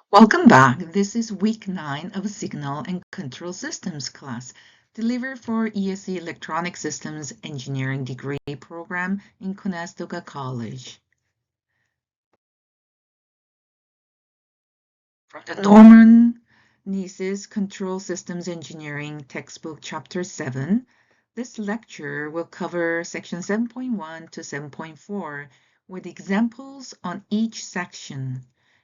Welcome back. This is week 9 of Signal and Control Systems class, delivered for ESE Electronic Systems Engineering degree program in Conestoga College. From the Norman Nise's Control Systems Engineering textbook, Chapter 7, this lecture will cover section 7.1 to 7.4 with examples on each section.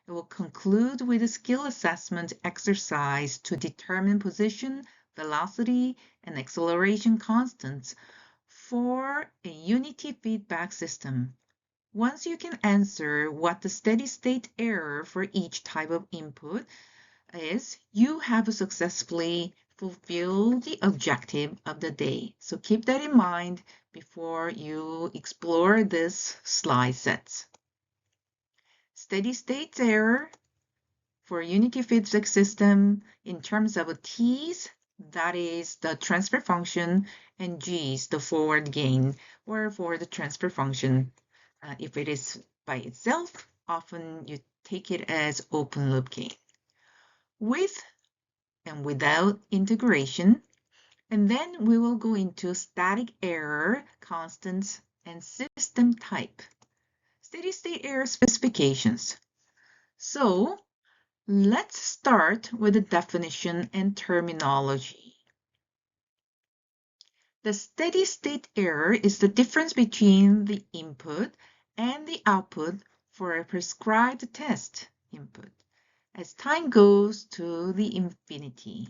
It will conclude with a skill assessment exercise to determine position, velocity, and acceleration constants for a unity feedback system. Once you can answer what the steady state error for each type of input is, you have successfully fulfilled the objective of the day. So keep that in mind before you explore this slide set. Steady state error for unity feedback system in terms of T's, that is the transfer function, and G's, the forward gain, or for the transfer function. If it is by itself, often you take it as open loop gain. With and without integration, and then we will go into static error, constants, and system type. Steady state error specifications. So let's start with the definition and terminology. The steady state error is the difference between the input and the output for a prescribed test input as time goes to the infinity.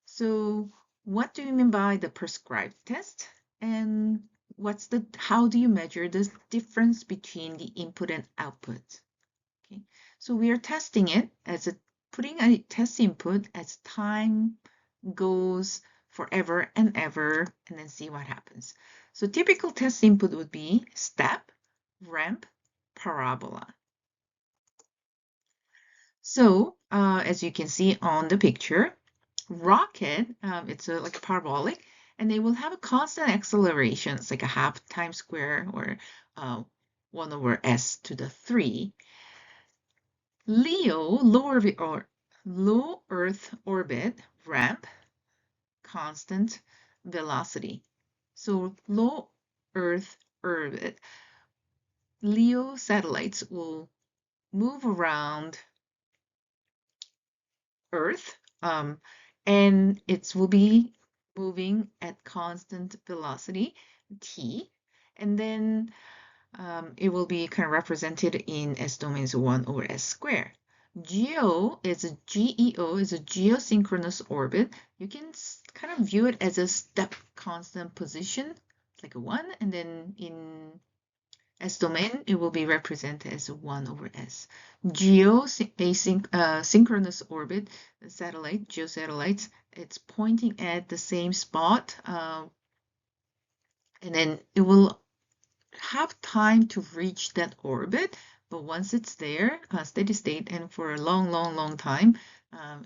So what do you mean by the prescribed test? And how do you measure the difference between the input and output? Okay, so we are testing it putting a test input as time goes forever and ever, and then see what happens. So typical test input would be step, ramp, parabola. So as you can see on the picture, rocket, it's like a parabolic, and they will have a constant acceleration. It's like a half times square, or 1 over s to the 3. Leo, low Earth orbit, ramp, constant velocity. So low Earth orbit, Leo satellites will move around Earth, and it will be moving at constant velocity, t, and then it will be kind of represented in S domains 1 over s squared. GEO is a geosynchronous orbit. You can kind of view it as a step constant position, like a 1, and then in S domain, it will be represented as 1 over s. Synchronous orbit satellite, geosatellites, it's pointing at the same spot, and then it will have time to reach that orbit, but once it's there, steady state, and for a long time,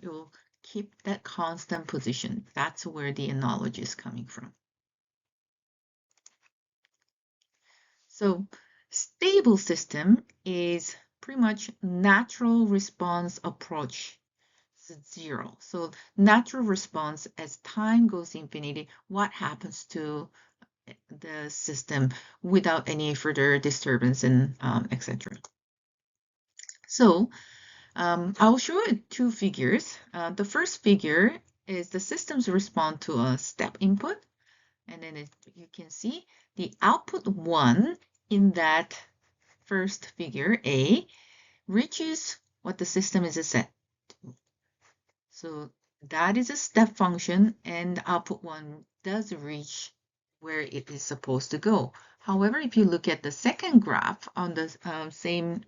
it will keep that constant position. That's where the analogy is coming from. So stable system is pretty much natural response approach. It's 0. So natural response, as time goes infinity, what happens to the system without any further disturbance and etc. So I'll show you 2 figures. The first figure is the system's response to a step input, and then you can see the output 1 in that first figure, A, reaches what the system is set to. So that is a step function, and output 1 does reach where it is supposed to go. However, if you look at the second graph on the same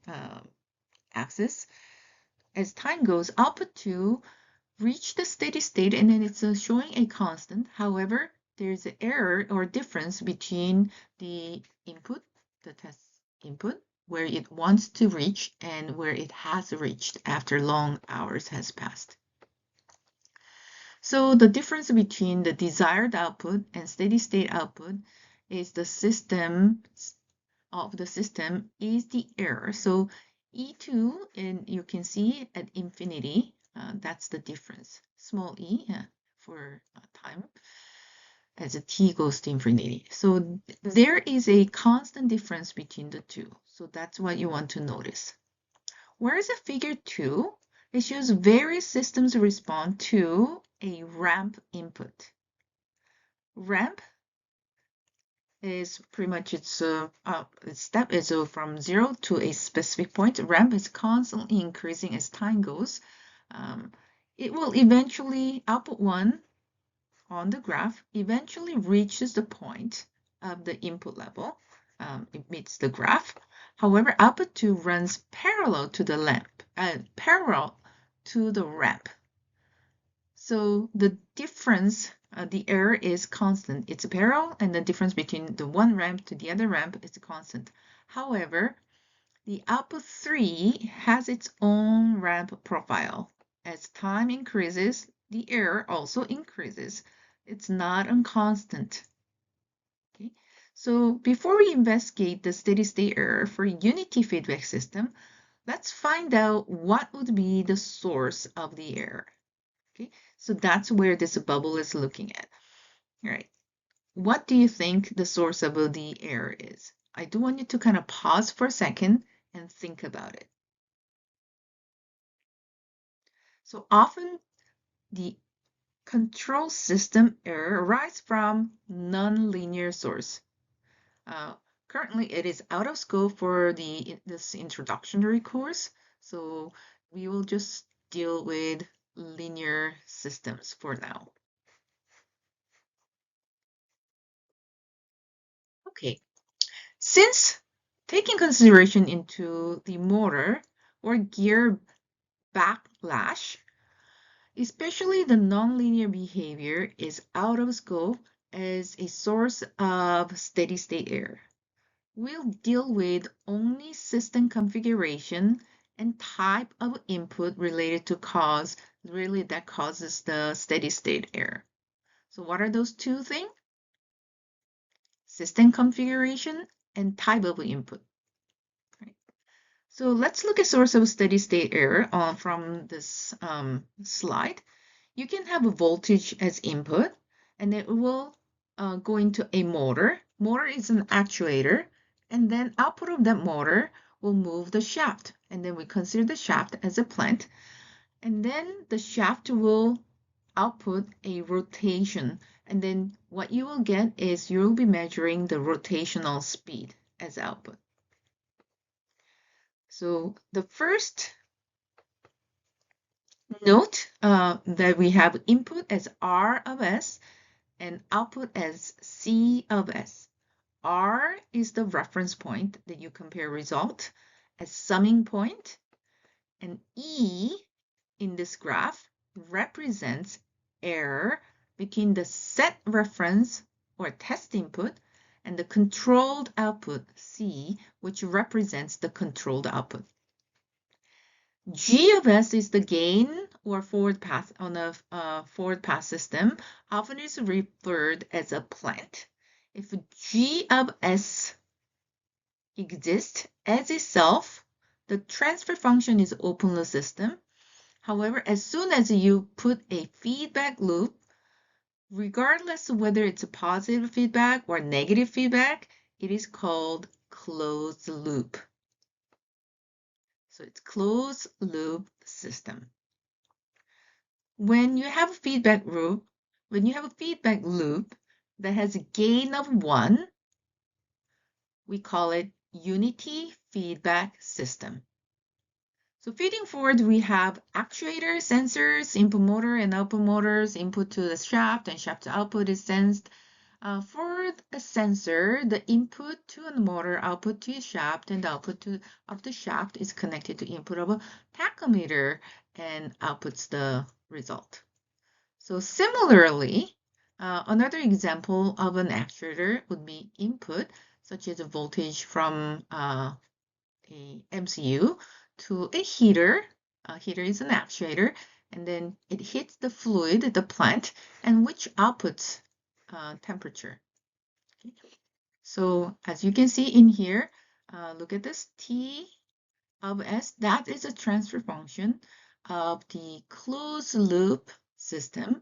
axis, as time goes, output 2 reach the steady state, and then it's showing a constant. However, there's an error or difference between the input, the test input, where it wants to reach and where it has reached after long hours has passed. So the difference between the desired output and steady state output is the system is the error. So E2, and you can see at infinity, that's the difference. Small e for time as a t goes to infinity. So there is a constant difference between the two. So that's what you want to notice. Whereas a figure 2, it shows various systems respond to a ramp input. Ramp is pretty much its step is from 0 to a specific point. Ramp is constantly increasing as time goes. It will eventually, output 1 on the graph eventually reaches the point of the input level. It meets the graph. However, output 2 runs parallel to the ramp. So the difference, the error is constant. It's parallel, and the difference between the one ramp to the other ramp is constant. However, the output 3 has its own ramp profile. As time increases, the error also increases. It's not unconstant. Okay? So before we investigate the steady-state error for unity feedback system, let's find out what would be the source of the error. Okay, so that's where this bubble is looking at. All right, what do you think the source of the error is? I do want you to kind of pause for a second and think about it. So often the control system error arises from nonlinear source. Currently, it is out of scope for this introductory course, so we will just deal with linear systems for now. Okay, since taking consideration into the motor or gear backlash, especially the nonlinear behavior is out of scope as a source of steady-state error. We'll deal with only system configuration and type of input related to cause, really that causes the steady-state error. So what are those two things? System configuration and type of input. Right. So let's look at source of steady-state error from this slide. You can have a voltage as input, and it will go into a motor. Motor is an actuator, and then output of that motor will move the shaft, and then we consider the shaft as a plant, and then the shaft will output a rotation, and then what you will get is you'll be measuring the rotational speed as output. So the first note that we have input as R of S and output as C of S. R is the reference point that you compare result as summing point, and E in this graph represents error between the set reference or test input and the controlled output C, which represents the controlled output. G of S is the gain or forward path on a forward path system, often is referred as a plant. If G of S exists as itself, the transfer function is open loop system. However, as soon as you put a feedback loop, regardless of whether it's a positive feedback or negative feedback, it is called closed loop. So it's closed loop system. When you have a feedback loop, that has a gain of 1, we call it unity feedback system. So feeding forward, we have actuators, sensors, input motor and output motors, input to the shaft and shaft to output is sensed. For a sensor, the input to a motor, output to a shaft, and the output of the shaft is connected to input of a tachometer and outputs the result. So similarly, another example of an actuator would be input, such as a voltage from a MCU to a heater. A heater is an actuator, and then it hits the fluid, the plant, and which outputs temperature. Okay. So as you can see in here, look at this T of S, that is a transfer function of the closed loop system.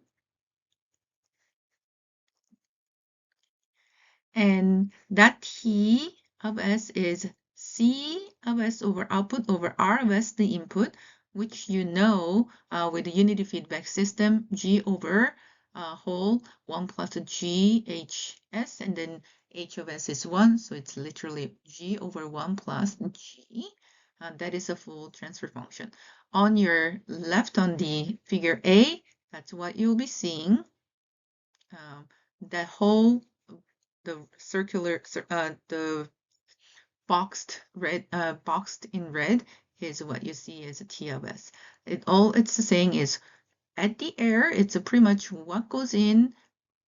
And that T of S is C of S over output over R of S, the input, which you know with the unity feedback system, G over whole 1 plus G H S, and then H of S is 1, so it's literally G over 1 plus G. That is a full transfer function. On your left on the figure A, that's what you'll be seeing. That whole the circular, the boxed in red is what you see as a T of S. All it's saying is at the error, it's pretty much what goes in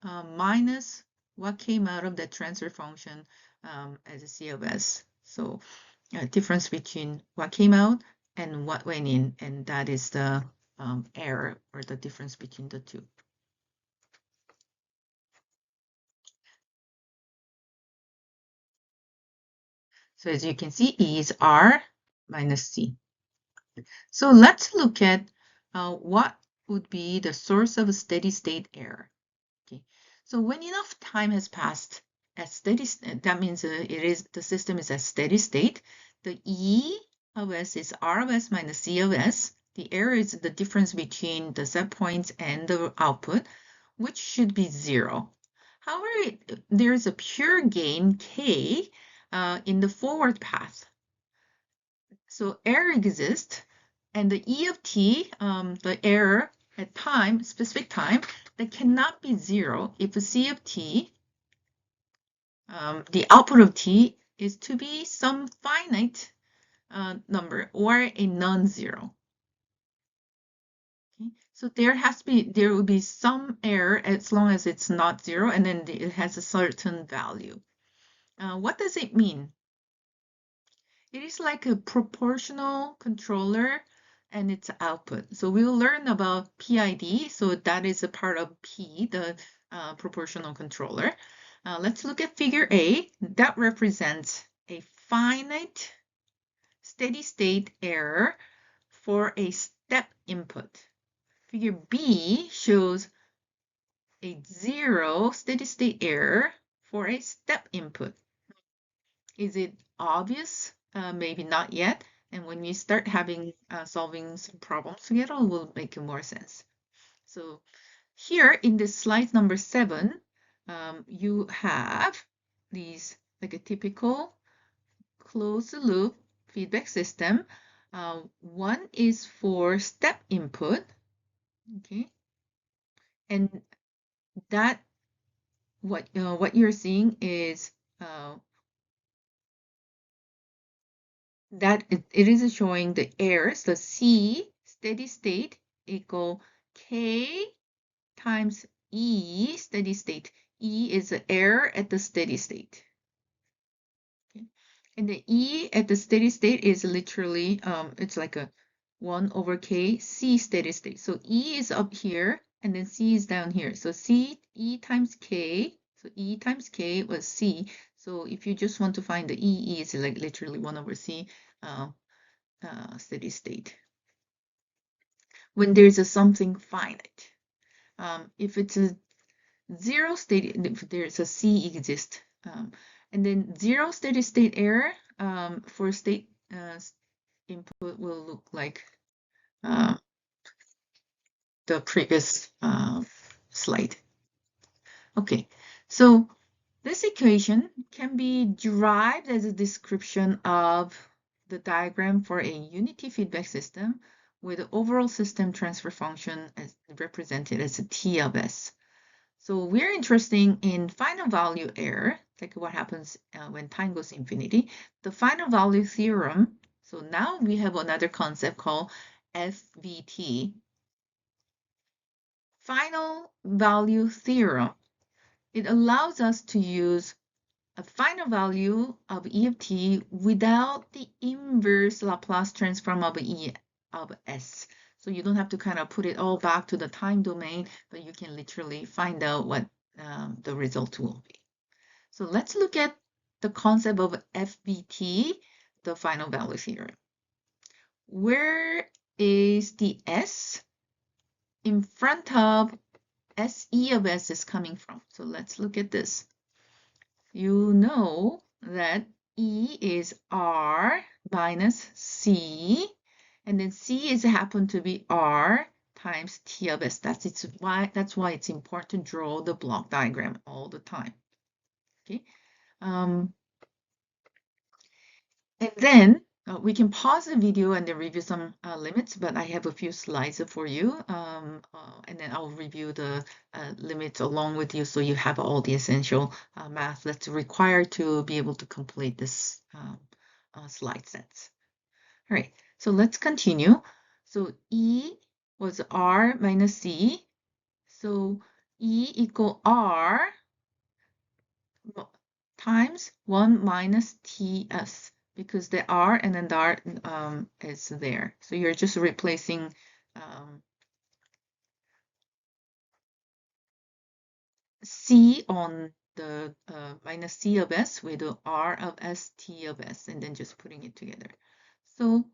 minus what came out of the transfer function as a C of S. So difference between what came out and what went in, and that is the error or the difference between the two. So as you can see, E is R minus C. So let's look at what would be the source of a steady state error. Okay. So when enough time has passed at steady state, that means the system is at steady state. The E of S is R of S minus C of S. The error is the difference between the set points and the output, which should be 0. However, there is a pure gain K in the forward path. So error exists, and the E of t, the error at time, specific time, that cannot be 0 if a C of t, the output of t, is to be some finite number or a non-zero. Okay? So there will be some error as long as it's not 0, and then it has a certain value. What does it mean? It is like a proportional controller and its output. So we'll learn about PID. So that is a part of P, the proportional controller. Let's look at figure A. That represents a finite steady state error for a step input. Figure B shows a 0 steady state error for a step input. Is it obvious? Maybe not yet. And when we start having solving some problems together, it will make more sense. So here in this slide number 7, you have these like a typical closed loop feedback system. One is for step input, okay, and that what you're seeing is that it is showing the errors, the C steady state equal K times E steady state. E is the error at the steady state. Okay. And the E at the steady state is literally, it's like a 1 over K C steady state. So E is up here and then C is down here. So E times K, so E times K was C. So if you just want to find the E is like literally 1 over C steady state. When there's a something finite. If it's a 0 steady, if there's a C exist, and then 0 steady state error for state input will look like the previous slide. Okay, so this equation can be derived as a description of the diagram for a unity feedback system with the overall system transfer function as represented as a T of S. So we're interested in final value error, like what happens when time goes infinity, the final value theorem. So now we have another concept called FVT, final value theorem. It allows us to use a final value of E of t without the inverse Laplace transform of E of S. So you don't have to kind of put it all back to the time domain, but you can literally find out what the result will be. So let's look at the concept of FVT, the final value theorem. where is the S in front of SE of S is coming from? So let's look at this. You know that E is R minus C, and then C is happen to be R times T of S. That's why it's important to draw the block diagram all the time. Okay. And then we can pause the video and then review some limits, but I have a few slides for you. And then I'll review the limits along with you so you have all the essential math that's required to be able to complete this slide sets. All right, so let's continue. So E was R minus C. So E equal R times 1 minus TS, because the R and then the R is there. So you're just replacing C on the minus C of S with the R of S, T of S, and then just putting it together. So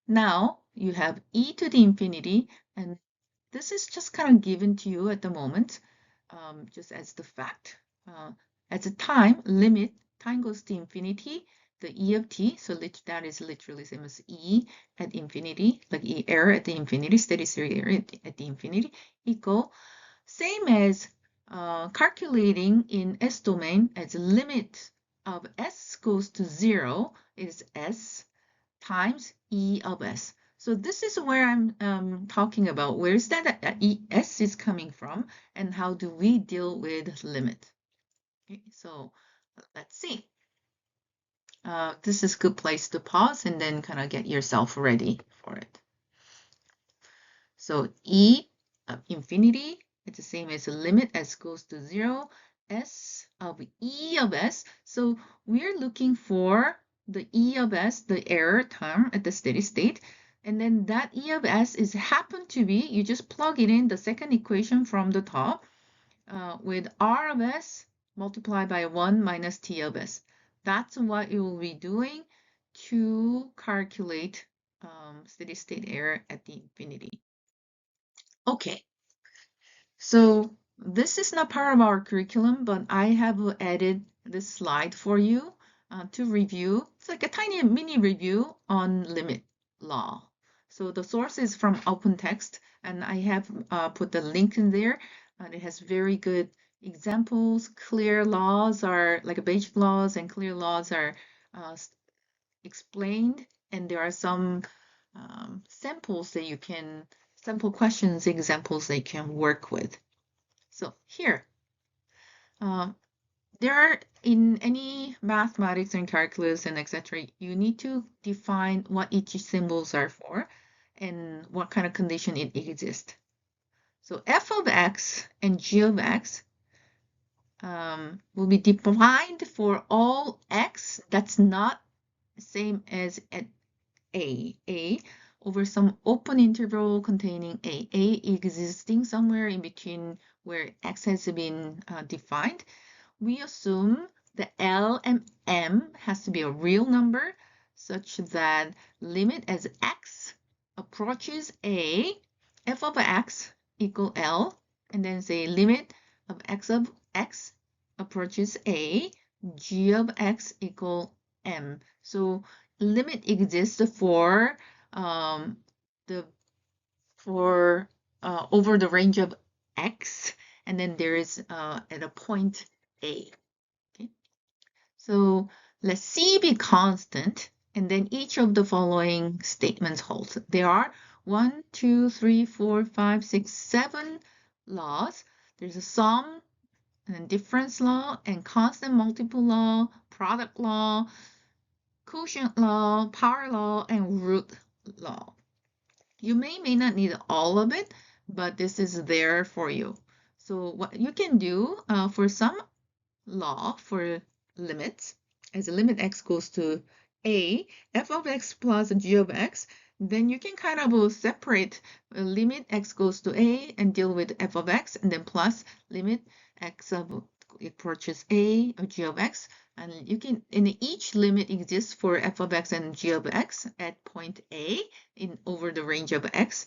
now you have E to the infinity, and this is just kind of given to you at the moment, just as the fact. At the time limit, time goes to infinity, the E of t, so that is literally same as E at infinity, like E error at the infinity, steady state error at the infinity, equal same as calculating in S domain as limit of S goes to 0 is S times E of S. So this is where I'm talking about where is that S is coming from and how do we deal with limit. Okay, so let's see. This is a good place to pause and then kind of get yourself ready for it. So E of infinity, it's the same as the limit S goes to 0, S of E of S. So we're looking for the E of S, the error term at the steady state. And then that E of S is happen to be, you just plug it in the second equation from the top with R of S multiplied by 1 minus T of S. That's what you will be doing to calculate steady state error at the infinity. Okay, so this is not part of our curriculum, but I have added this slide for you to review. It's like a tiny mini review on limit law. So the source is from open text, and I have put the link in there. It has very good examples. Clear laws are like Bayesian laws, and clear laws are explained, and there are some samples that you can sample questions, examples they can work with. So here, there are in any mathematics and calculus and etc., you need to define what each symbols are for and what kind of condition it exists. So f of x and g of x will be defined for all x that's not same as at a over some open interval containing a existing somewhere in between where x has been defined. We assume the L and M has to be a real number such that limit as x approaches a, f of x equal L, and then say limit of x approaches a, g of x equal M. So limit exists for over the range of x, and then there is at a point a. Okay, so let C be constant, and then each of the following statements holds. There are 1, 2, 3, 4, 5, 6, 7 laws. There's a sum and difference law and constant multiple law, product law, quotient law, power law, and root law. You may not need all of it, but this is there for you. So what you can do for some law for limits, as the limit x goes to a, f of x plus g of x, then you can kind of separate limit x goes to a and deal with f of x, and then plus limit x approaches a of g of x, and you can, and each limit exists for f of x and g of x at point a in over the range of x.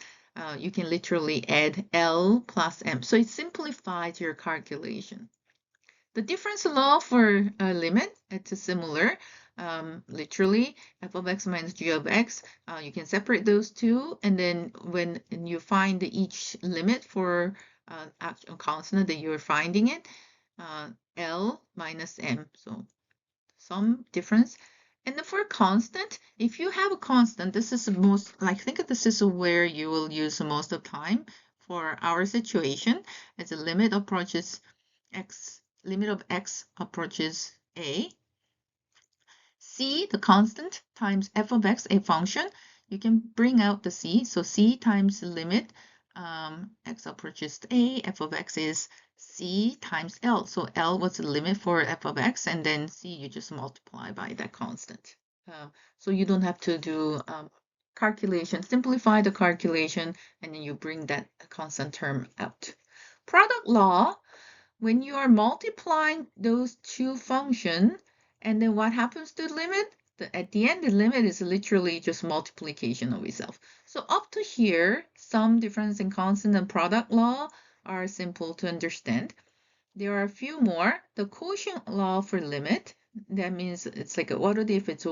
You can literally add L plus M. So it simplifies your calculation. The difference law for a limit, it's similar. Literally, f of x minus g of x, you can separate those two, and then when you find each limit for actual constant that you're finding it, L minus M, so some difference. And for constant, if you have a constant, this is the most, I think this is where you will use most of the time for our situation, as the limit approaches x, limit of x approaches a. C, the constant, times f of x, a function. You can bring out the c, so c times the limit x approaches a, f of x is c times L. So L was the limit for f of x, and then c you just multiply by that constant. So you don't have to do calculation, simplify the calculation, and then you bring that constant term out. Product law, when you are multiplying those two functions, and then what happens to the limit? At the end, the limit is literally just multiplication of itself. So up to here, some difference in constant and product law are simple to understand. There are a few more. The quotient law for limit, that means it's like what if it's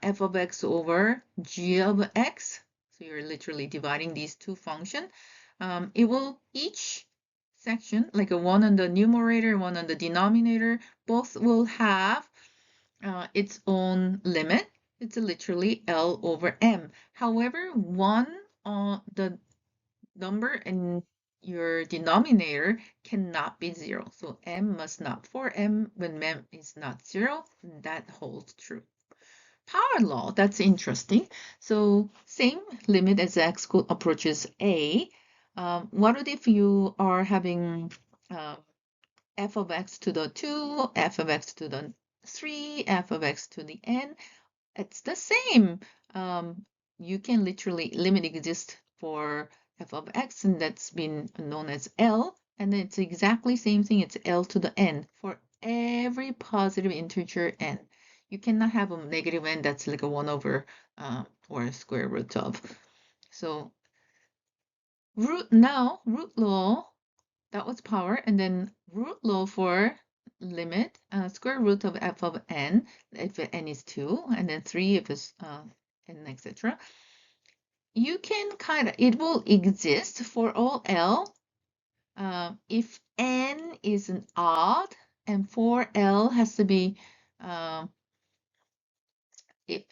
f of x over g of x. So you're literally dividing these two functions. It will each section, like a one on the numerator, one on the denominator, both will have its own limit. It's literally L over M. However, one on the number in your denominator cannot be 0. So M must not, for M, when M is not 0, that holds true. Power law, that's interesting. So same limit as x approaches a. What if you are having f of x to the 2, f of x to the 3, f of x to the n? It's the same. You can literally, limit exists for f of x, and that's been known as L, and it's exactly same thing, it's L to the n for every positive integer n. You cannot have a negative n that's like a 1 over or square root of. So root law, that was power, and then root law for limit, square root of f of n, if n is 2, and then 3 if it's n, etc. You can it will exist for all L if n is an odd, and for L has to be, it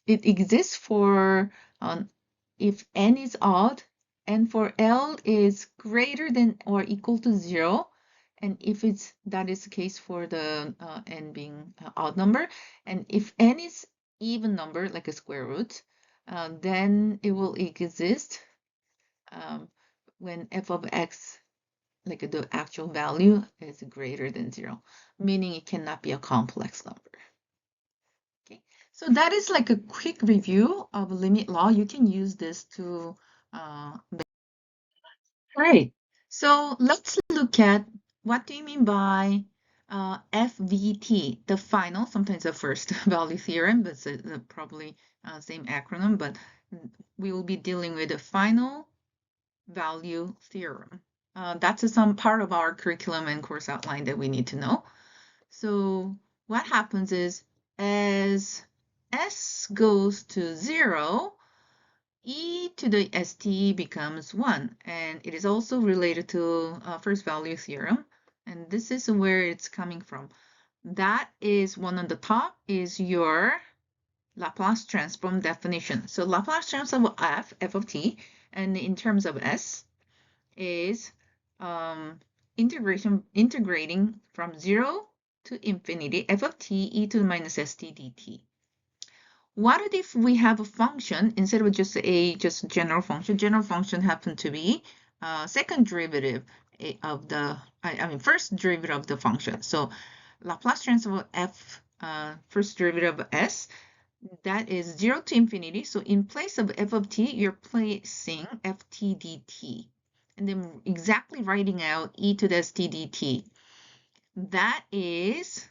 exists for if n is odd, and for L is greater than or equal to 0, and if that is the case for the n being odd number, and if n is even number, like a square root, then it will exist when f of x, like the actual value, is greater than 0, meaning it cannot be a complex number. Okay, so that is like a quick review of limit law. You can use this to Right. So let's look at what do you mean by FVT, the final, sometimes the first value theorem, but it's probably same acronym, but we will be dealing with the final value theorem. That's some part of our curriculum and course outline that we need to know. So what happens is as S goes to 0, e to the st becomes 1, and it is also related to first value theorem, and this is where it's coming from. That is one on the top is your Laplace transform definition. So Laplace transform of f of t, and in terms of s, is integrating from 0 to infinity f of t e to the minus st dt. What if we have a function instead of just general function? General function happen to be second derivative of the, first derivative of the function. So Laplace transform of f, first derivative of s, that is 0 to infinity. So in place of f of t, you're placing ft dt, and then exactly writing out e to the st dt. That is,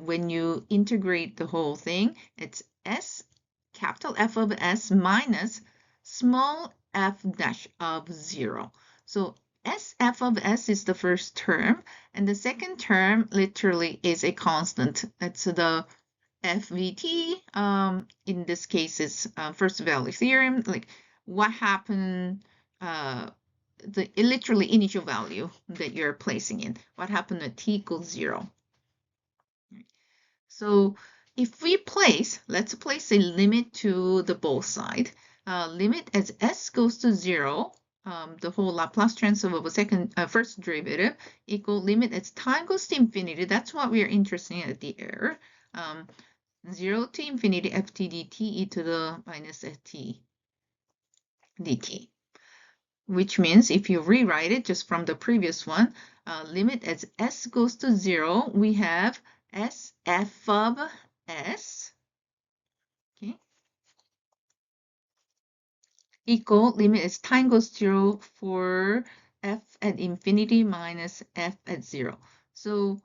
when you integrate the whole thing, it's S, capital F of S minus small f dash of 0. So SF of S is the first term, and the second term literally is a constant. It's the FVT. In this case, is first value theorem, like what happened, the literally initial value that you're placing in. What happened at t equals 0? So if we let's place a limit to the both side. Limit as s goes to 0, the whole Laplace transform of a first derivative equal limit as time goes to infinity. That's what we are interested in at the error. 0 to infinity ft dt e to the minus ft dt. Which means if you rewrite it just from the previous one, limit as s goes to 0, we have s f of s, okay, equal limit as time goes to 0 for f at infinity minus f at 0. So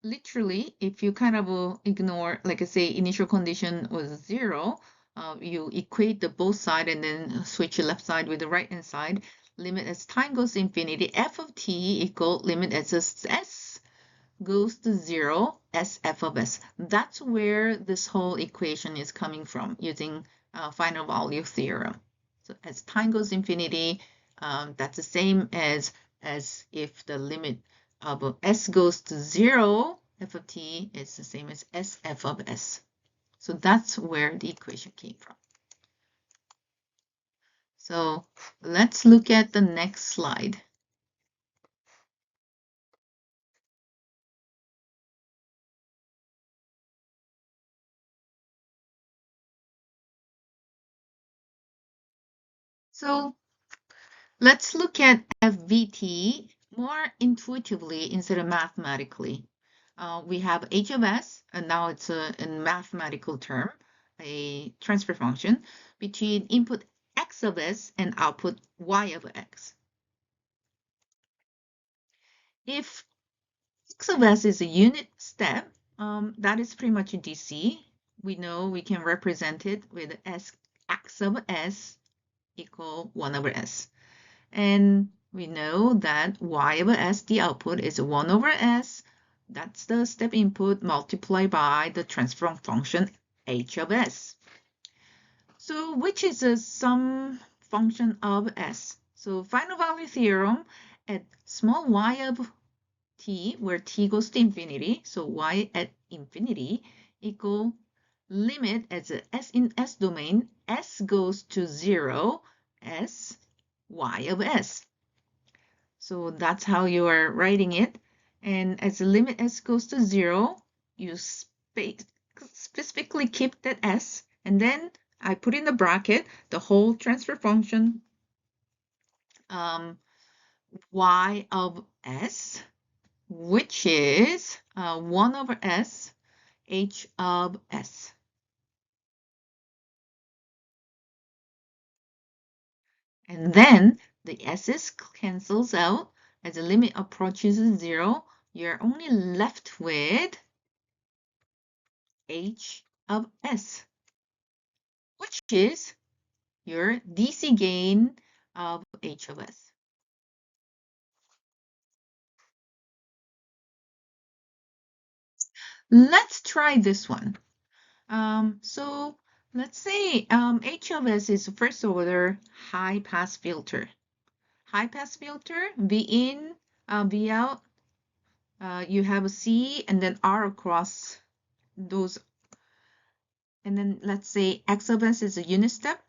literally, if you kind of ignore, like I say, initial condition was 0, you equate the both side and then switch the left side with the right hand side. Limit as time goes to infinity, f of t equal limit as s goes to 0, s f of s. That's where this whole equation is coming from, using final value theorem. So as time goes to infinity, that's the same as if the limit of s goes to 0, f of t is the same as s f of s. So that's where the equation came from. So let's look at the next slide. So let's look at FVT more intuitively instead of mathematically. We have h of s, and now it's a mathematical term, a transfer function between input x of s and output y of x. If x of s is a unit step, that is pretty much a DC. We know we can represent it with x of s equal 1 over s. And we know that y over s, the output, is 1 over s. That's the step input multiplied by the transform function h of s. So which is a sum function of s? So final value theorem at small y of t, where t goes to infinity, so y at infinity equal limit as a s in s domain, s goes to 0, s y of s. So that's how you are writing it. And as the limit s goes to 0, you specifically keep that s. And then I put in the bracket the whole transfer function y of s, which is 1 over s h of s. And then the s's cancels out. As the limit approaches 0, you're only left with h of s, which is your DC gain of h of s. Let's try this one. So let's say h of s is first order high pass filter. High pass filter, V in, V out, you have a C and then R across those. And then let's say x of s is a unit step,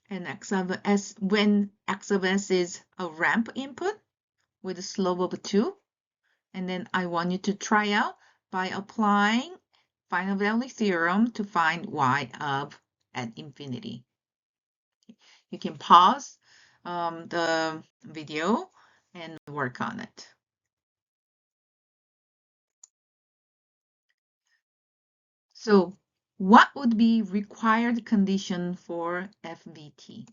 and x of s, when x of s is a ramp input with a slope of 2. And then I want you to try out by applying final value theorem to find y of at infinity. You can pause the video and work on it. So what would be required condition for FVT?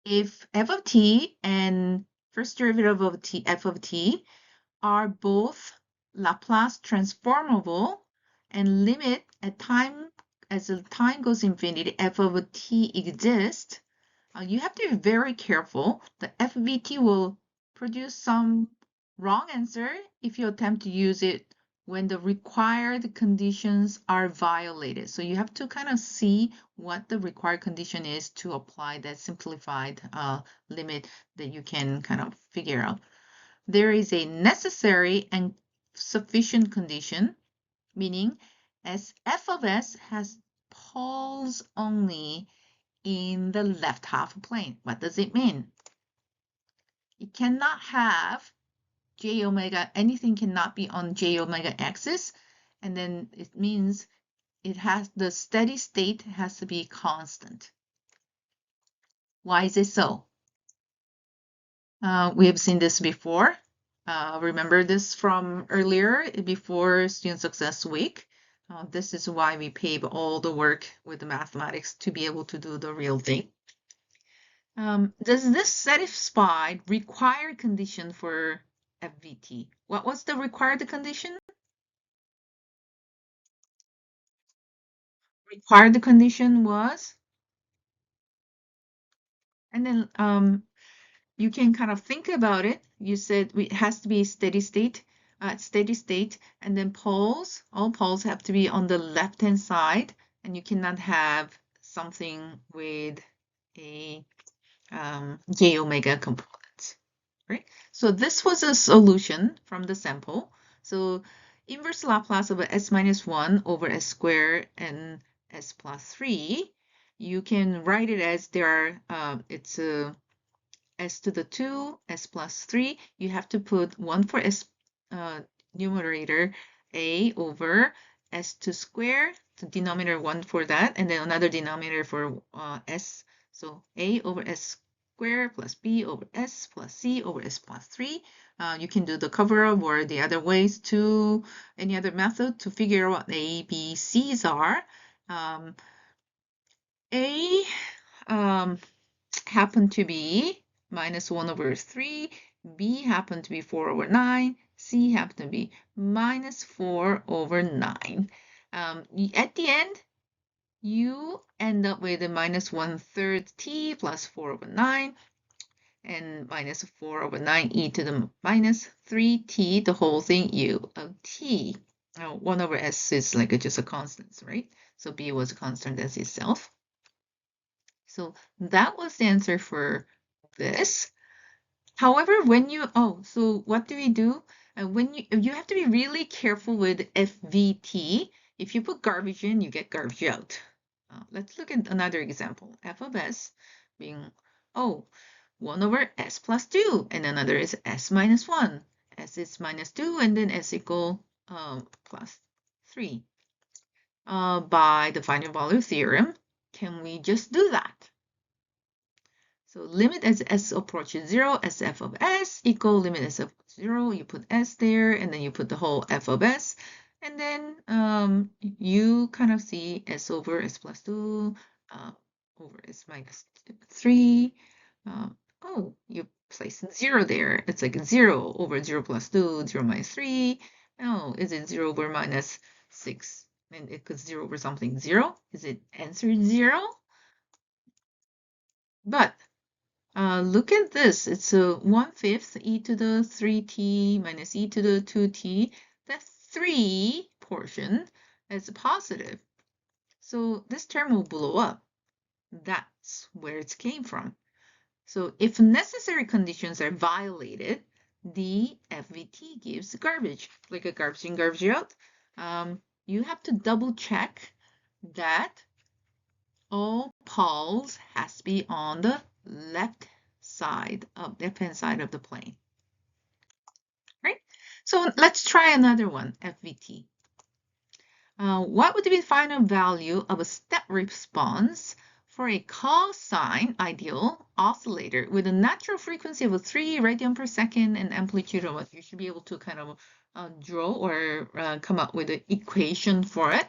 If f of t and first derivative of t, f of t, are both Laplace transformable and limit at time, as the time goes infinity, f of t exists, you have to be very careful. The f of t will produce some wrong answer if you attempt to use it when the required conditions are violated. So you have to kind of see what the required condition is to apply that simplified limit that you can kind of figure out. There is a necessary and sufficient condition, meaning as f of s has poles only in the left half plane. What does it mean? It cannot have j omega, anything cannot be on j omega axis, and then it means it has the steady state has to be constant. Why is it so? We have seen this before. Remember this from earlier, before Student Success Week. This is why we pave all the work with the mathematics to be able to do the real thing. Does this satisfy required condition for FVT? What was the required condition? Required condition was, and then you can kind of think about it. You said it has to be steady state, and then poles, all poles have to be on the left-hand side, and you cannot have something with a j omega component, right? So this was a solution from the sample. So inverse Laplace of s minus 1 over s squared and s plus 3, you can write it as there are, it's a s to the 2, s plus 3. You have to put 1 for s numerator, a over s2 square, the denominator 1 for that, and then another denominator for s. So a over s squared plus b over s plus c over s plus 3. You can do the cover-up or the other ways to any other method to figure out what a, b, c's are. A happened to be minus 1 over 3, b happened to be 4 over 9, c happened to be minus 4 over 9. At the end, you end up with a minus 1/3 t plus 4 over 9 and minus 4 over 9 e to the minus 3t, the whole thing u of t. Now, 1 over s is like just a constant, right? So b was a constant as itself. So that was the answer for this. However, when you, so what do we do? When you have to be really careful with FVT. If you put garbage in, you get garbage out. Let's look at another example. F of s being, 1 over s plus 2, and another is s minus 1. S is minus 2, and then s equal plus 3. By the final value theorem, can we just do that? So limit as s approaches 0, sf of s equal limit s of 0. You put s there, and then you put the whole f of s. And then you kind of see s over s plus 2 over s minus 3. You place 0 there. It's like 0 over 0 plus 2, 0 minus 3. Is it 0 over minus 6? And it could 0 over something 0. Is it answer 0? But look at this. It's a 1/5 e to the 3t minus e to the 2t. That 3 portion is positive. So this term will blow up. That's where it came from. So if necessary conditions are violated, the FVT gives garbage, like a garbage in, garbage out. You have to double check that all poles has to be on the left-hand side of the plane. Right? So let's try another one, FVT. What would be the final value of a step response for a cosine ideal oscillator with a natural frequency of 3 radian per second and amplitude of what? You should be able to kind of draw or come up with an equation for it.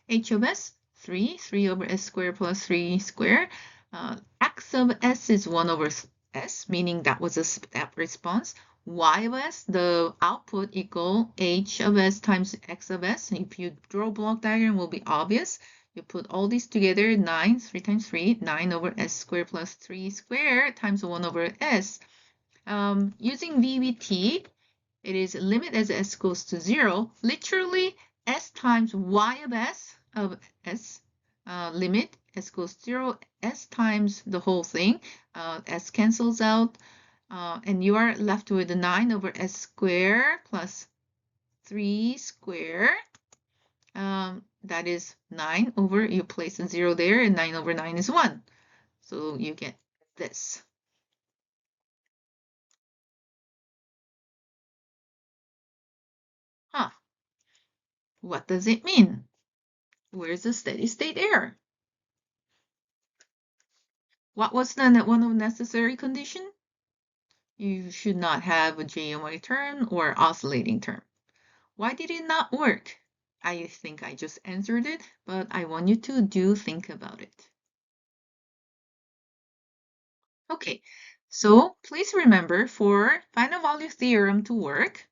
H of s, 3 over s squared plus 3 squared. X of s is 1 over s, meaning that was a step response. Y of s, the output equal h of s times x of s. If you draw a block diagram, it will be obvious. You put all these together, 9, 3 times 3, 9 over s squared plus 3 squared times 1 over s. Using VBT, it is limit as s goes to 0, literally s times y of s, limit s goes to 0, s times the whole thing, s cancels out, and you are left with 9 over s squared plus 3 squared. That is 9 over, you place a 0 there, and 9 over 9 is 1. So you get this. Huh. What does it mean? Where's the steady state error? What was the one of necessary condition? You should not have a j-omega term or oscillating term. Why did it not work? I think I just answered it, but I want you to think about it. Okay, so please remember, for final value theorem to work,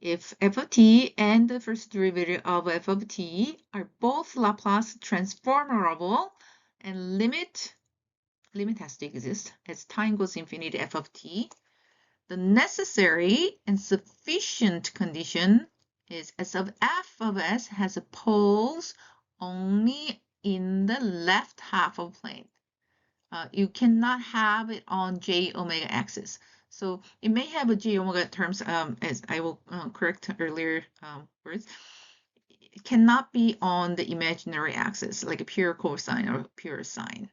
if f of t and the first derivative of f of t are both Laplace transformable and limit has to exist as time goes infinity f of t, the necessary and sufficient condition is s of f of s has poles only in the left half of plane. You cannot have it on j omega axis. So it may have a j omega terms, as I will correct earlier words. It cannot be on the imaginary axis, like a pure cosine or pure sine.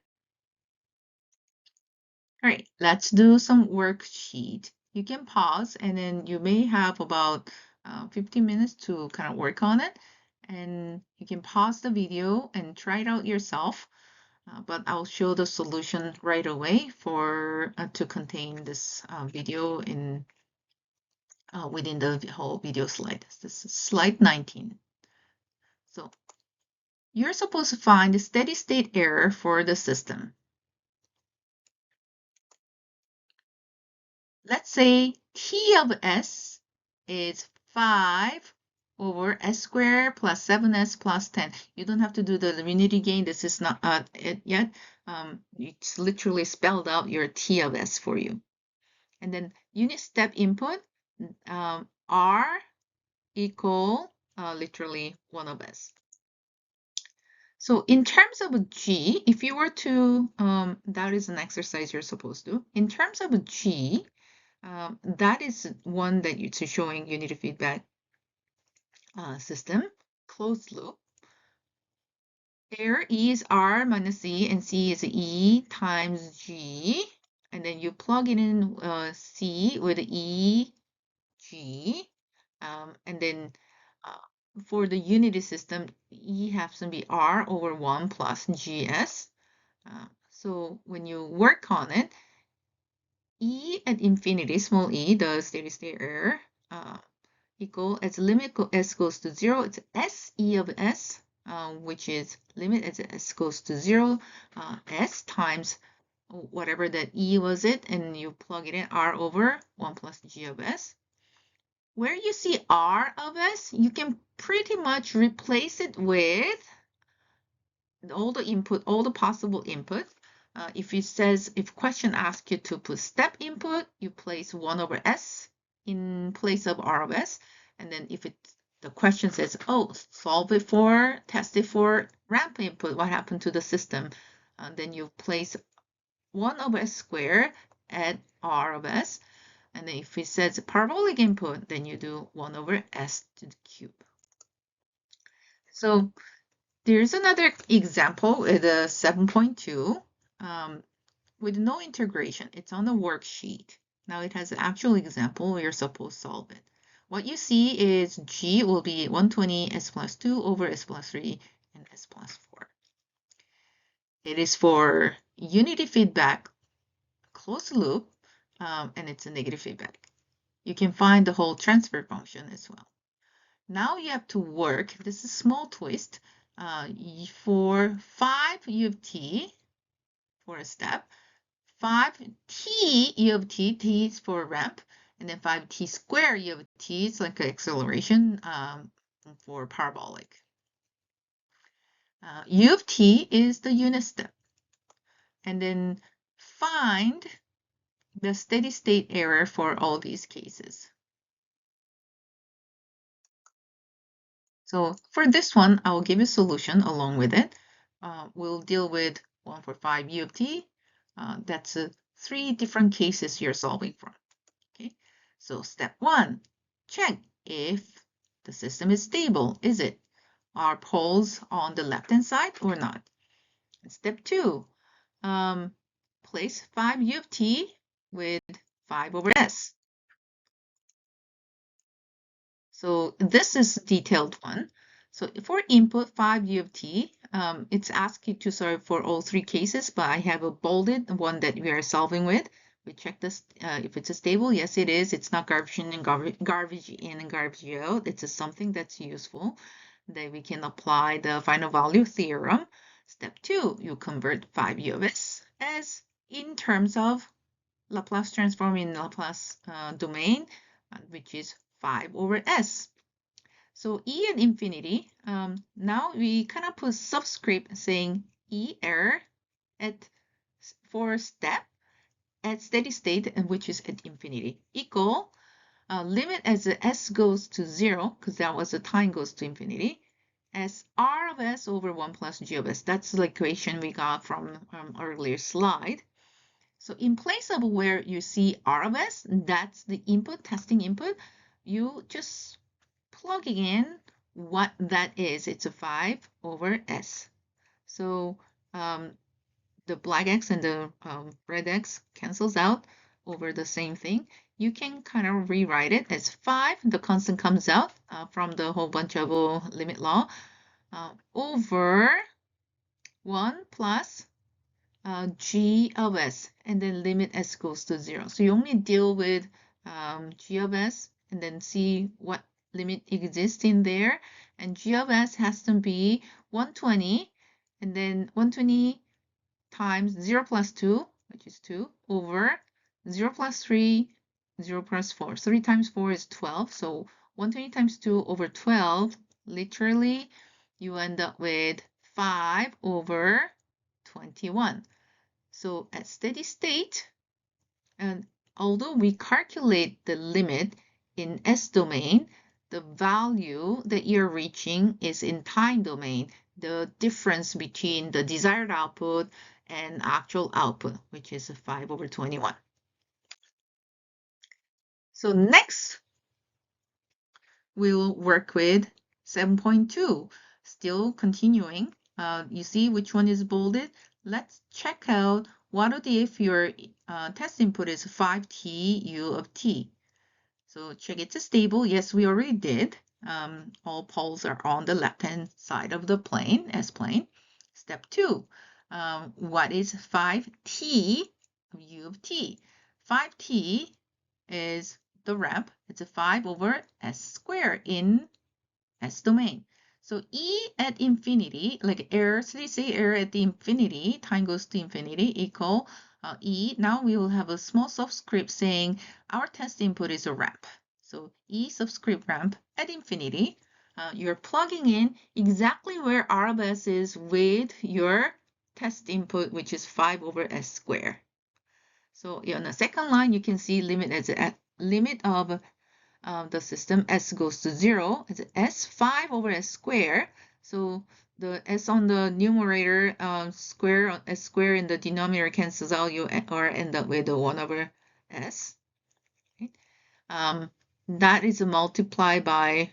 All right, let's do some worksheet. You can pause, and then you may have about 15 minutes to kind of work on it. And you can pause the video and try it out yourself. But I'll show the solution right away for to contain this video in within the whole video slide. This is slide 19. So you're supposed to find the steady state error for the system. Let's say t of s is 5 over s squared plus 7s plus 10. You don't have to do the unity gain. This is not it yet. It's literally spelled out your t of s for you. And then unit step input, r equal literally 1 of s. So in terms of a g, if you were to, that is an exercise you're supposed to. In terms of a g, that is one that it's showing unity feedback system, closed loop. There is R minus C, and C is E times G. And then you plug it in C with E, G. And then for the unity system, E has to be R over 1 plus GS. So when you work on it, E at infinity, small e, the steady state error, equal as limit s goes to 0, it's SE of s, which is limit as s goes to 0, s times whatever that e was it, and you plug it in, r over 1 plus g of s. Where you see r of s, you can pretty much replace it with all the input, all the possible inputs. If question asks you to put step input, you place 1 over s in place of r of s. And then if the question says, oh, solve it for, test it for ramp input, what happened to the system? Then you place 1 over s squared at r of s. And then if it says parabolic input, then you do 1 over s to the cube. So there's another example with a 7.2 with no integration. It's on the worksheet. Now it has an actual example where you're supposed to solve it. What you see is G will be 120 s plus 2 over s plus 3 and s plus 4. It is for unity feedback, closed loop, and it's a negative feedback. You can find the whole transfer function as well. Now you have to work, this is a small twist, for 5 u of t for a step, 5t e of t, t is for ramp, and then 5t squared e of t is like an acceleration for parabolic. U of t is the unit step. And then find the steady state error for all these cases. So for this one, I will give you a solution along with it. We'll deal with 1 for 5 U of t. That's 3 different cases you're solving from. Okay, so step 1, check if the system is stable. Is it? Are poles on the left-hand side or not? And step 2, place 5 U of t with 5 over s. So this is a detailed one. So for input 5 U of t, it's asked you to solve for all 3 cases, but I have a bolded one that we are solving with. We check this if it's a stable. Yes, it is. It's not garbage in and garbage in and garbage out. It's something that's useful that we can apply the final value theorem. Step 2, you convert 5 U of s as in terms of Laplace transform in Laplace domain, which is 5 over s. So e at infinity, now we kind of put subscript saying e error for step at steady state, which is at infinity, equal limit as s goes to 0, because that was the time goes to infinity, as r of s over 1 plus g of s. That's the equation we got from earlier slide. So in place of where you see R of S, that's the input, testing input, you just plugging in what that is. It's a 5 over S. So the black X and the red X cancels out over the same thing. You can kind of rewrite it as 5. The constant comes out from the whole bunch of limit law over 1 plus g of s, and then limit s goes to 0. So you only deal with g of s and then see what limit exists in there. And g of s has to be 120, and then 120 times 0 plus 2, which is 2, over 0 plus 3, 0 plus 4. 3 times 4 is 12. So 120 times 2 over 12, literally, you end up with 5 over 21. So at steady state, and although we calculate the limit in S domain, the value that you're reaching is in time domain, the difference between the desired output and actual output, which is 5 over 21. So next, we'll work with 7.2, still continuing. You see which one is bolded? Let's check out what if your test input is 5t u of t. So check it's stable. Yes, we already did. All poles are on the left-hand side of the plane, S-plane. Step 2, what is 5t of u of t? 5t is the ramp. It's a 5 over s squared in S domain. So E at infinity, like error, steady state error at the infinity, time goes to infinity, equal E. Now we will have a small subscript saying our test input is a ramp. So E subscript ramp at infinity. You're plugging in exactly where R of S is with your test input, which is 5 over S squared. So on the second line, you can see limit as a limit of the system s goes to 0. It's s5 over s squared. So the s on the numerator square, s squared in the denominator cancels out. You or end up with the 1 over s. Okay. That is multiplied by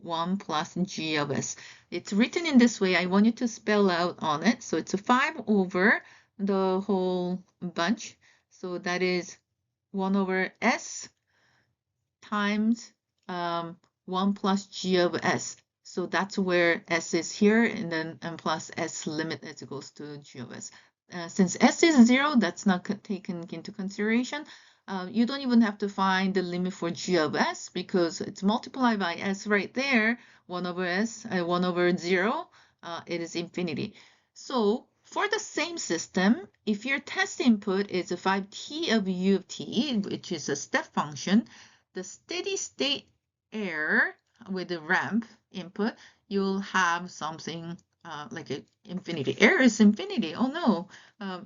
1 plus g of s. It's written in this way. I want you to spell out on it. So it's a 5 over the whole bunch. So that is 1 over s times 1 plus g of s. So that's where s is here, and then n plus s limit as it goes to g of s. Since s is 0, that's not taken into consideration. You don't even have to find the limit for g of s because it's multiplied by s right there, 1 over s, 1 over 0, it is infinity. So For the same system, if your test input is a 5t of u of t, which is a step function, the steady state error with the ramp input, you'll have something like an infinity. Error is infinity. Oh no,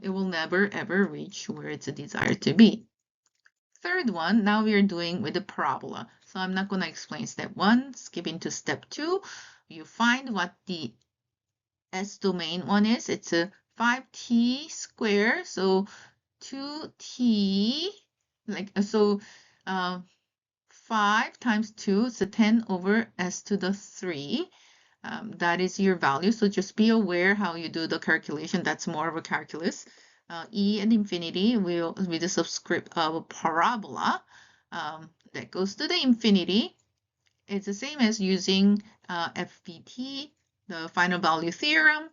it will never ever reach where it's desired to be. Third one, now we are doing with the parabola. So I'm not going to explain step 1, skipping to step 2. You find what the S domain one is. It's a 5t squared, so 2t, like so 5 times 2 is a 10 over s to the 3. That is your value, so just be aware how you do the calculation. That's more of a calculus. E and infinity will with the subscript of a parabola that goes to the infinity. It's the same as using FVT, the final value theorem.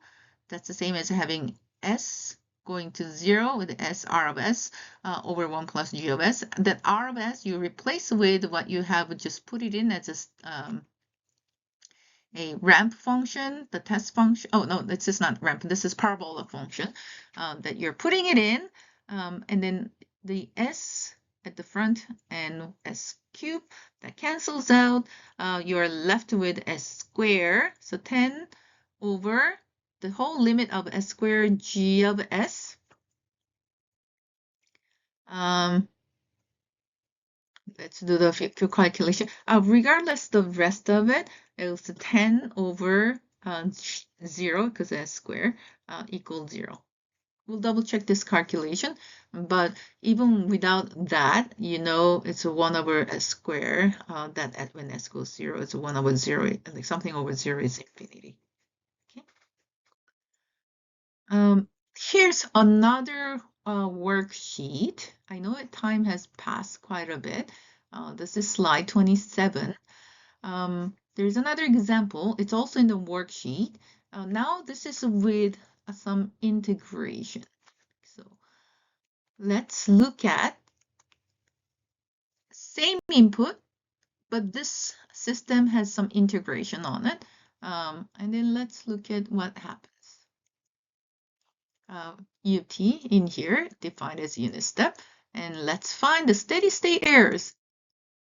That's the same as having S going to 0 with S R of S over 1 plus G of S. That R of S you replace with what you have just put it in as a ramp function, the test function. Oh, no, this is not ramp. This is parabola function that you're putting it in. And then the S at the front and S cubed, that cancels out. You're left with S squared. So 10 over the whole limit of S squared G of S. Let's do the calculation. Regardless the rest of it, it's 10 over 0 because S squared equals 0. We'll double check this calculation, but even without that, you know it's a 1 over S squared, that when S goes 0, it's a 1 over 0, like something over 0 is infinity. Okay. Here's another worksheet. I know time has passed quite a bit. This is slide 27. There's another example. It's also in the worksheet. Now this is with some integration. So let's look at same input, but this system has some integration on it. And then let's look at what happens. U of t in here, defined as unit step. And let's find the steady state errors.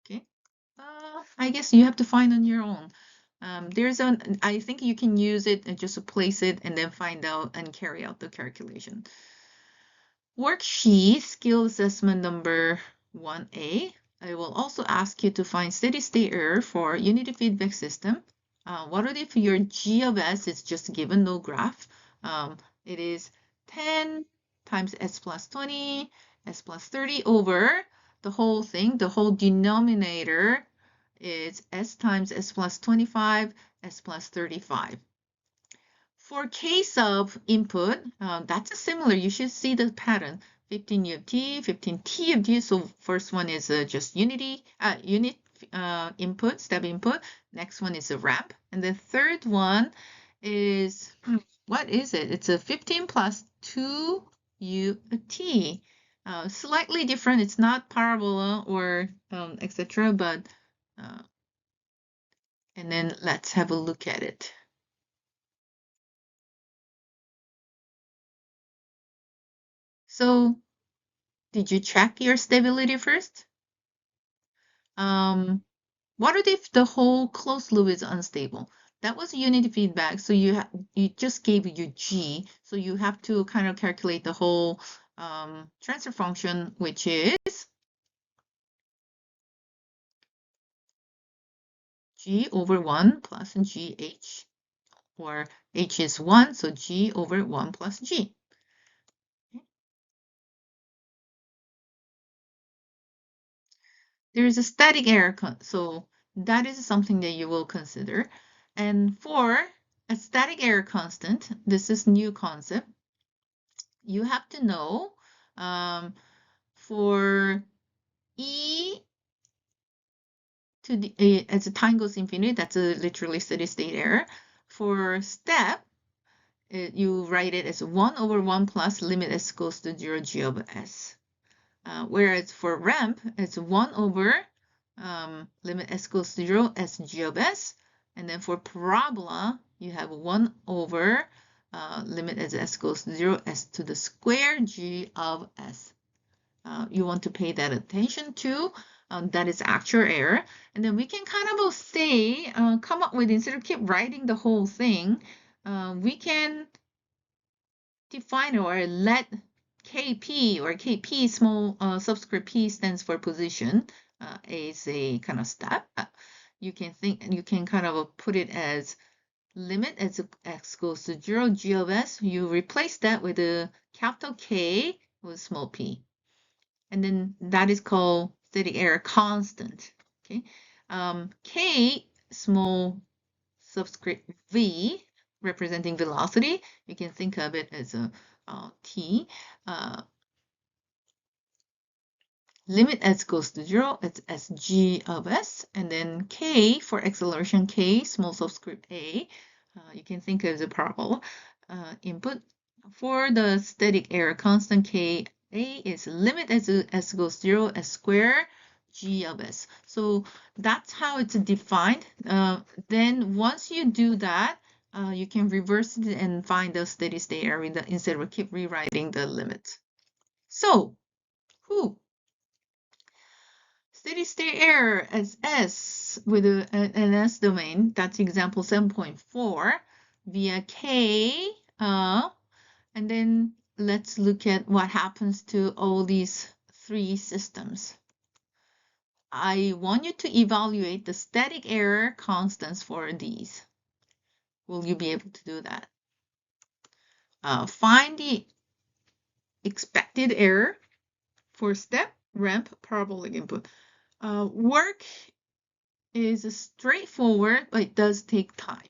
Okay. I guess you have to find on your own. I think you can use it and just place it and then find out and carry out the calculation. Worksheet skill assessment number 1A. I will also ask you to find steady state error for unity feedback system. What if your G of S is just given, no graph? It is 10 times S plus 20, S plus 30 over the whole thing. The whole denominator is S times S plus 25, S plus 35. For case of input, that's similar. You should see the pattern. 15 U of t, 15 t of t. So first one is just unit input, step input. Next one is a ramp. And the third one is, what is it? It's a 15 plus 2 U of t. Slightly different. It's not parabola or etc. But and then let's have a look at it. So did you check your stability first? What if the whole closed loop is unstable? That was unity feedback, so you just gave you G, so you have to kind of calculate the whole transfer function, which is G over 1 plus GH, or H is 1, so G over 1 plus G. There is a static error, so that is something that you will consider. And for a static error constant, this is new concept. You have to know for E to the as the time goes infinity, that's a literally steady state error. For step, you write it as 1 over 1 plus limit s goes to 0 g of s. Whereas for ramp, it's 1 over limit s goes to 0 s g of s. And then for parabola, you have 1 over limit as s goes to 0, s to the square g of s. You want to pay that attention to. That is actual error. And then we can kind of say, come up with, instead of keep writing the whole thing, we can define or let KP, or KP small subscript p stands for position, is a kind of step. You can kind of put it as limit as x goes to 0, g of s. You replace that with a capital K with small p. And then that is called static error constant. Okay, K small subscript v representing velocity. You can think of it as a t. Limit s goes to 0, it's sg of s, and then k for acceleration, k small subscript a. You can think of as a parabola input. For the static error constant, k a is limit as s goes 0, s square g of s. So that's how it's defined. Then once you do that, you can reverse it and find the steady state error instead of keep rewriting the limit. So, steady state error as S with an S domain, that's example 7.4, via K. And then let's look at what happens to all these three systems. I want you to evaluate the static error constants for these. Will you be able to do that? Find the expected error for step, ramp, parabolic input. Work is straightforward, but it does take time.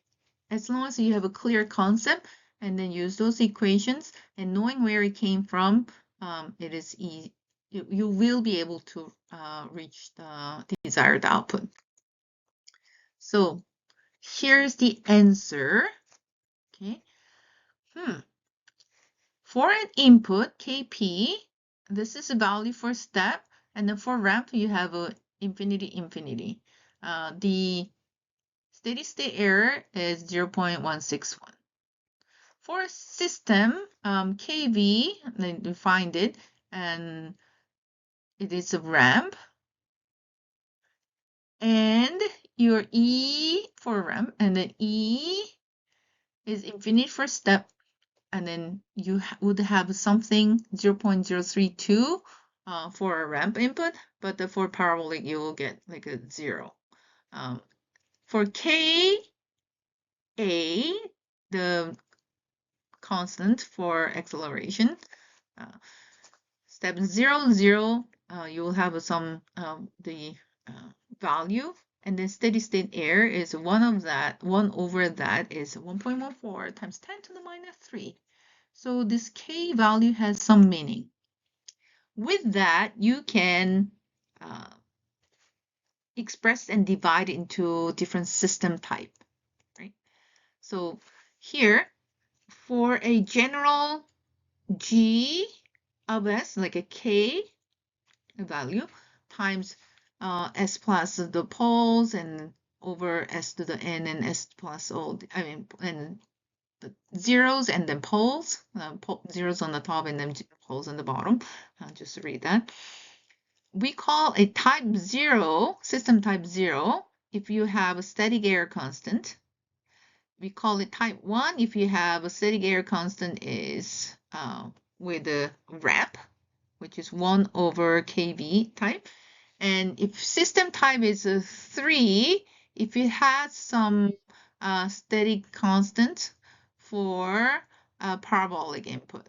As long as you have a clear concept and then use those equations and knowing where it came from, it is easy. You will be able to reach the desired output. So here's the answer. Okay. For an input, Kp, this is a value for step, and then for ramp, you have a infinity, infinity. The steady state error is 0.161. For a system, Kv, then we find it, and it is a ramp. And your E for ramp, and then E is infinite for step, and then you would have something 0.032 for a ramp input, but for parabolic, you will get like a 0. For Ka, the constant for acceleration, step 0, 0, you will have some the value, and then steady state error is 1 over that is 1.14 times 10 to the minus 3. So this K value has some meaning. With that, you can express and divide into different system type, right? So here, for a general G of S, like a K value, times S plus the poles and over S to the N and S plus all, and the zeros and then poles, zeros on the top and then poles on the bottom. Just read that. We call a type 0, system type 0, if you have a static error constant. We call it type 1 if you have a static error constant is with a ramp, which is 1 over kV type. And if system type is a 3, if it has some static constant for parabolic input.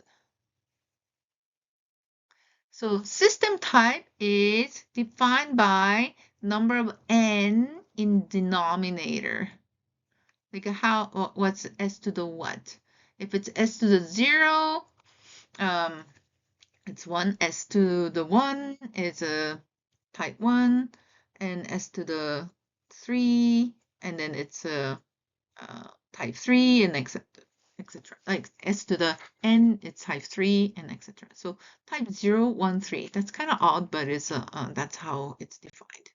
So system type is defined by number of n in denominator. Like what's s to the what? If it's s to the 0, it's 1. S to the 1 is a type 1, and s to the 3, and then it's a type 3, and etc. Like s to the n, it's type 3, and etc. So type 0, 1, 3. That's kind of odd, but it's that's how it's defined.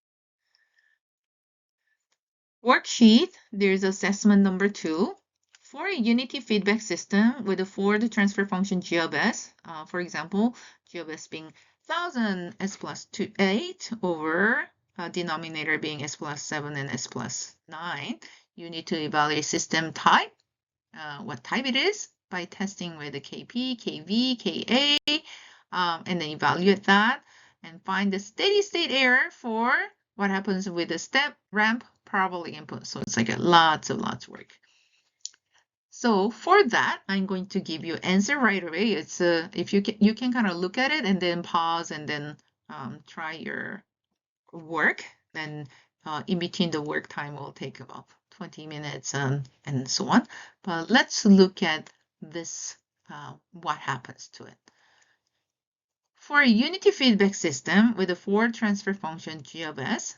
Worksheet, there's assessment number 2. For a unity feedback system with a forward transfer function g of s, for example, g of s being 1000 s plus 8 over denominator being s plus 7 and s plus 9, you need to evaluate system type, what type it is, by testing with the Kp, Kv, Ka, and then evaluate that and find the steady state error for what happens with the step, ramp, parabolic input. So it's like lots of work. So for that, I'm going to give you answer right away. It's if you can kind of look at it and then pause and then try your work. Then in between the work time will take about 20 minutes and so on. But let's look at this, what happens to it. For a unity feedback system with a forward transfer function g of s,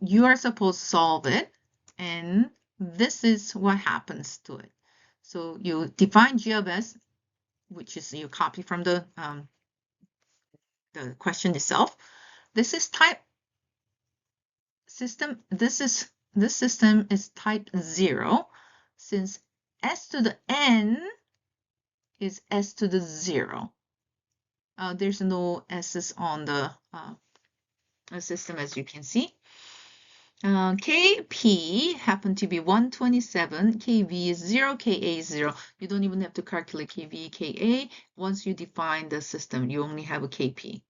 you are supposed to solve it, and this is what happens to it. So you define g of s, which is you copy from the question itself. This is type system. This system is type 0, since s to the n is s to the 0. There's no s's on the system, as you can see. Kp happened to be 127, Kv is 0, Ka is 0. You don't even have to calculate Kv, Ka. Once you define the system, you only have a Kp.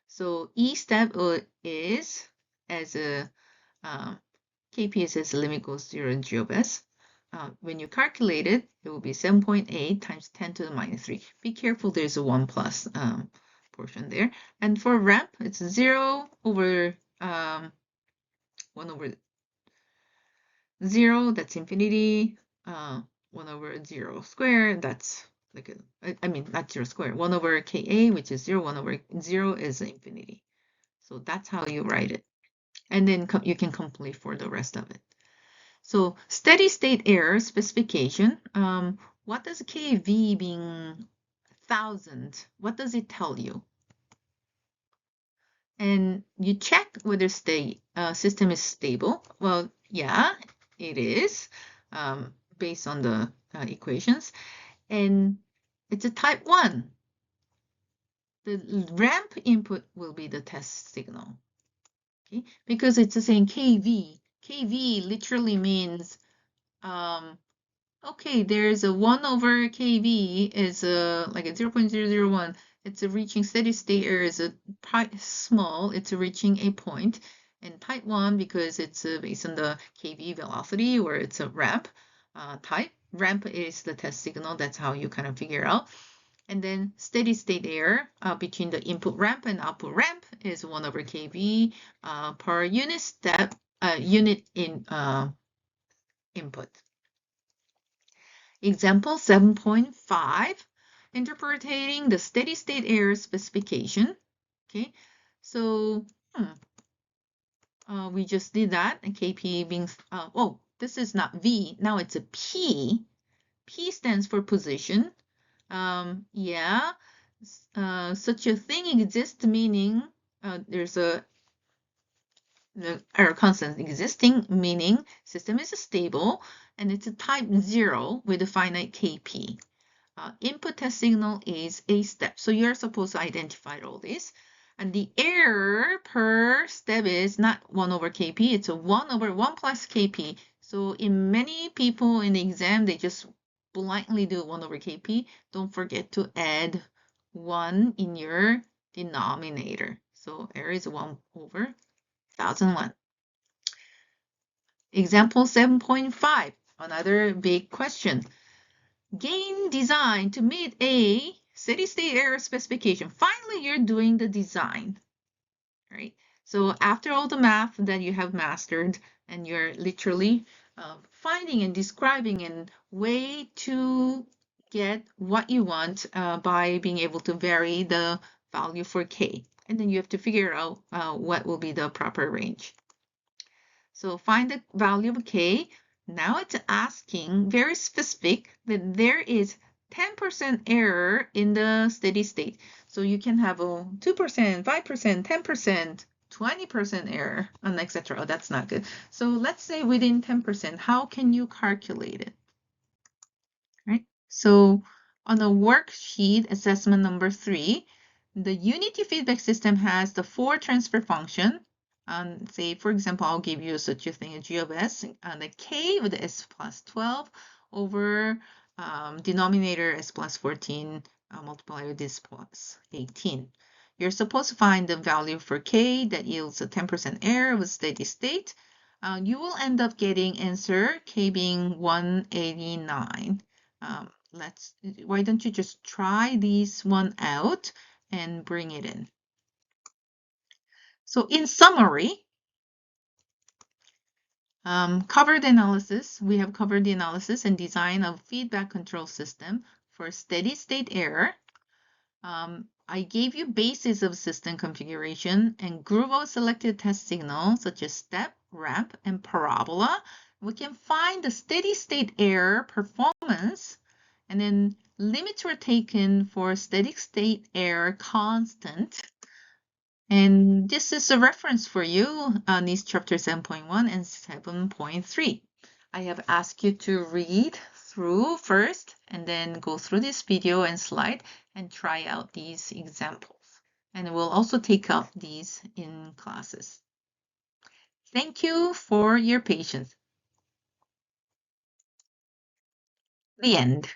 So E step is as a Kp is as the limit goes to 0 g of s. When you calculate it, it will be 7.8 times 10 to the minus 3. Be careful, there's a 1 plus portion there. And for ramp, it's 0 over 1 over 0, that's infinity. 1 over 0 squared, that's like not 0 squared. 1 over Ka, which is 0. 1 over 0 is infinity. So that's how you write it. And then you can complete for the rest of it. So steady state error specification. What does Kv being 1000? What does it tell you? And you check whether system is stable. Well, yeah, it is, based on the equations. And it's a type 1. The ramp input will be the test signal. Okay, because it's saying Kv. Kv literally means, okay, there's a 1 over Kv is like a 0.001. It's reaching steady state error is small. It's reaching a point. And type 1, because it's based on the Kv velocity, or it's a ramp type. Ramp is the test signal. That's how you kind of figure out. And then steady state error between the input ramp and output ramp is 1 over Kv per unit step, unit in input. Example 7.5, interpreting the steady state error specification. Okay, so we just did that, and Kp being, this is not V, now it's a P. P stands for position. Yeah, such a thing exists, meaning there's the error constant existing, meaning system is stable, and it's a type 0 with a finite Kp. Input test signal is a step. So you're supposed to identify all this. And the error per step is not 1 over Kp, it's a 1 over 1 plus Kp. So in many people in the exam, they just blindly do 1 over Kp. Don't forget to add 1 in your denominator. So error is 1 over 1001. Example 7.5, another big question. Gain design to meet a steady state error specification. Finally, you're doing the design, right? So after all the math that you have mastered, and you're literally finding and describing a way to get what you want by being able to vary the value for K. And then you have to figure out what will be the proper range. So find the value of K. Now it's asking, very specific, that there is 10% error in the steady state. So you can have a 2%, 5%, 10%, 20% error, and etc. Oh, that's not good. So let's say within 10%, how can you calculate it? Right? So on the worksheet assessment number 3, the unity feedback system has the 4 transfer function. Say, for example, I'll give you such a thing, a g of s, the k with the s plus 12 over denominator s plus 14 multiplied with this plus 18. You're supposed to find the value for k that yields a 10% error with steady state. You will end up getting answer k being 189. Why don't you just try these one out and bring it in. So in summary, we have covered the analysis and design of feedback control system for steady state error. I gave you basis of system configuration and group of selected test signals such as step, ramp, and parabola. We can find the steady state error performance, and then limits were taken for steady state error constant. And this is a reference for you on these chapter 7.1 and 7.3. I have asked you to read through first and then go through this video and slide and try out these examples. And we'll also take up these in classes. Thank you for your patience. The end.